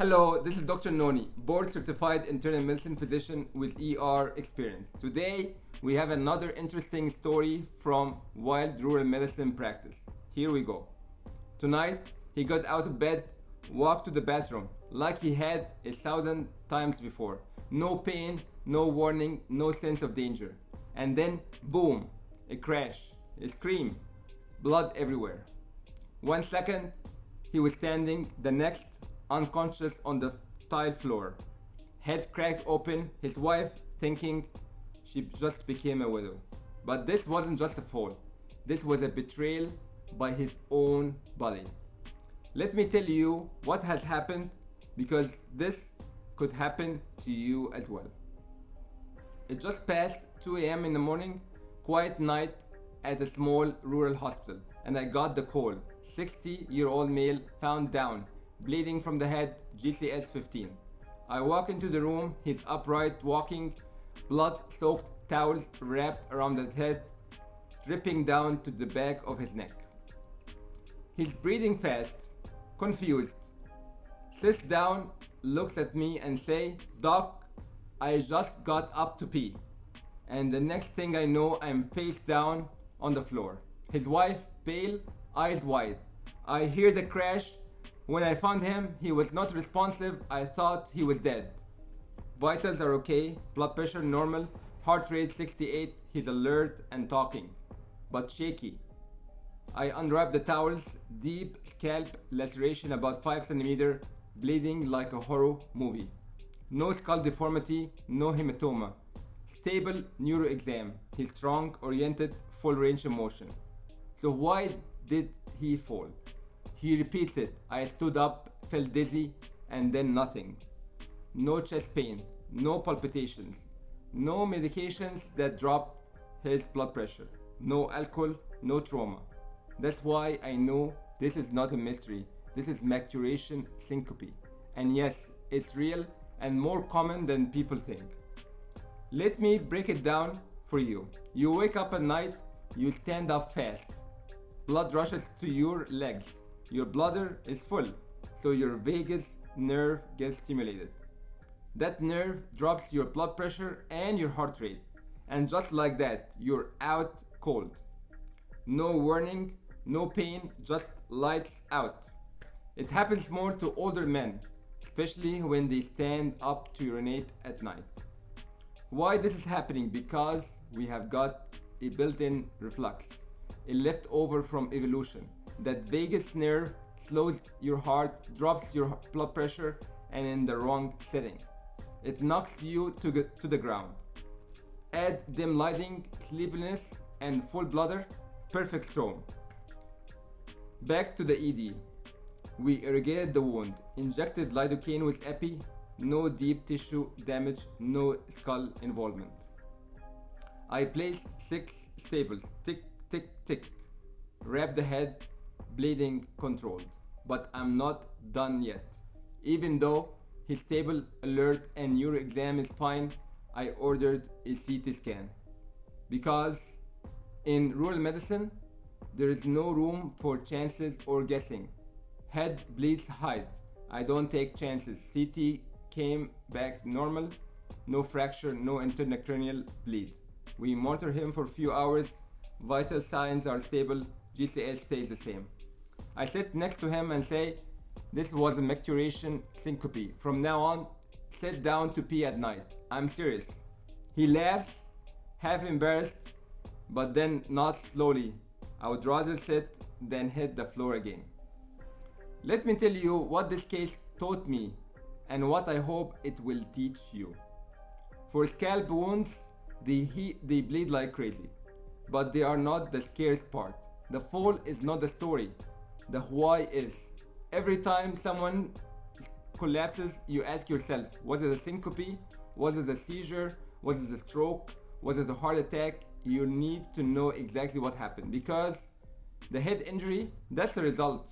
Hello, this is Dr. Noni, board certified internal medicine physician with ER experience. Today, we have another interesting story from wild rural medicine practice. Here we go. Tonight, he got out of bed, walked to the bathroom like he had 1,000 times before. No pain, no warning, no sense of danger. And then, boom, a crash, a scream, blood everywhere. 1 second, he was standing, the next, unconscious on the tile floor. Head cracked open, his wife thinking she just became a widow. But this wasn't just a fall. This was a betrayal by his own body. Let me tell you what has happened, because this could happen to you as well. It just passed 2 a.m. in the morning, quiet night at a small rural hospital, and I got the call. 60-year-old male found down, bleeding from the head, GCS 15. I walk into the room, he's upright, walking, blood-soaked towels wrapped around his head, dripping down to the back of his neck. He's breathing fast, confused, sits down, looks at me and say, "Doc, I just got up to pee." And the next thing I know, I'm face down on the floor. His wife, pale, eyes wide. I hear the crash. When I found him, he was not responsive. I thought he was dead. Vitals are okay, blood pressure normal, heart rate 68, he's alert and talking, but shaky. I unwrap the towels, deep scalp laceration about 5 cm, bleeding like a horror movie. No skull deformity, no hematoma. Stable neuro exam, he's strong, oriented, full range of motion. So why did he fall? He repeats it. I stood up, felt dizzy, and then nothing. No chest pain, no palpitations, no medications that dropped his blood pressure, no alcohol, no trauma. That's why I know this is not a mystery. This is micturition syncope. And yes, it's real and more common than people think. Let me break it down for you. You wake up at night, you stand up fast. Blood rushes to your legs. Your bladder is full, so your vagus nerve gets stimulated. That nerve drops your blood pressure and your heart rate. And just like that, you're out cold. No warning, no pain, just lights out. It happens more to older men, especially when they stand up to urinate at night. Why this is happening? Because we have got a built-in reflux, a leftover from evolution. That vagus nerve slows your heart, drops your blood pressure, and in the wrong setting. It knocks you to the ground. Add dim lighting, sleepiness, and full bladder, perfect storm. Back to the ED. We irrigated the wound, injected lidocaine with epi, no deep tissue damage, no skull involvement. I placed 6 staples, tick, tick, tick, wrap the head, bleeding controlled. But I'm not done yet. Even though he's stable, alert, and neuro exam is fine, I ordered a CT scan. Because in rural medicine, there is no room for chances or guessing. Head bleeds hide. I don't take chances. CT came back normal, no fracture, no internal cranial bleed. We monitor him for a few hours. Vital signs are stable. GCS stays the same. I sit next to him and say, "This was a micturition syncope. From now on, sit down to pee at night. I'm serious." He laughs, half embarrassed, but then nods slowly. I would rather sit than hit the floor again. Let me tell you what this case taught me and what I hope it will teach you. For scalp wounds, they bleed like crazy, but they are not the scariest part. The fall is not the story. The why is. Every time someone collapses, you ask yourself, was it a syncope? Was it a seizure? Was it a stroke? Was it a heart attack? You need to know exactly what happened, because the head injury, that's the result.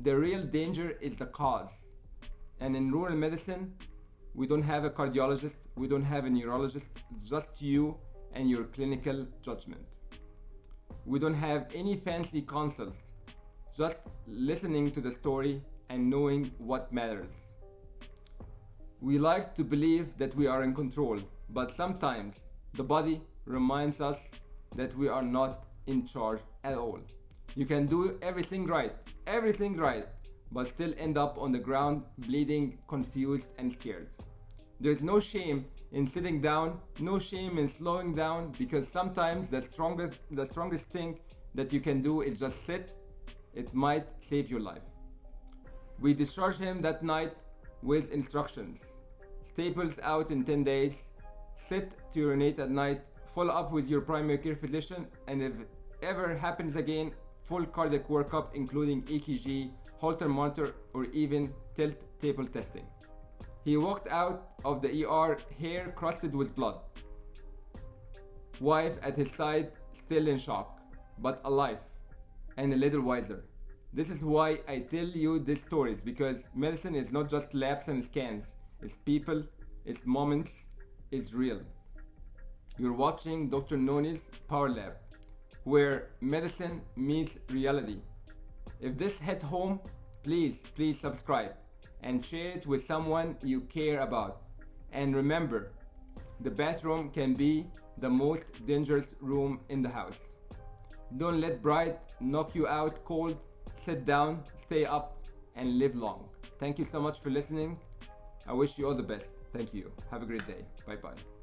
The real danger is the cause. And in rural medicine, we don't have a cardiologist, we don't have a neurologist, it's just you and your clinical judgment. We don't have any fancy consults, just listening to the story and knowing what matters. We like to believe that we are in control, but sometimes the body reminds us that we are not in charge at all. You can do everything right, but still end up on the ground bleeding, confused and scared. There's no shame in sitting down, no shame in slowing down, because sometimes the strongest thing that you can do is just sit. It might save your life. We discharged him that night with instructions. Staples out in 10 days, sit to urinate at night, follow up with your primary care physician, and if ever happens again, full cardiac workup including EKG, Holter monitor, or even tilt table testing. He walked out of the ER, hair crusted with blood. Wife at his side, still in shock, but alive and a little wiser. This is why I tell you these stories, because medicine is not just labs and scans. It's people, it's moments, it's real. You're watching Dr. Noni's Power Lab, where medicine meets reality. If this hit home, please subscribe and share it with someone you care about. And remember, the bathroom can be the most dangerous room in the house. Don't let pride knock you out cold. Sit down, stay up, and live long. Thank you so much for listening. I wish you all the best. Thank you. Have a great day. Bye bye.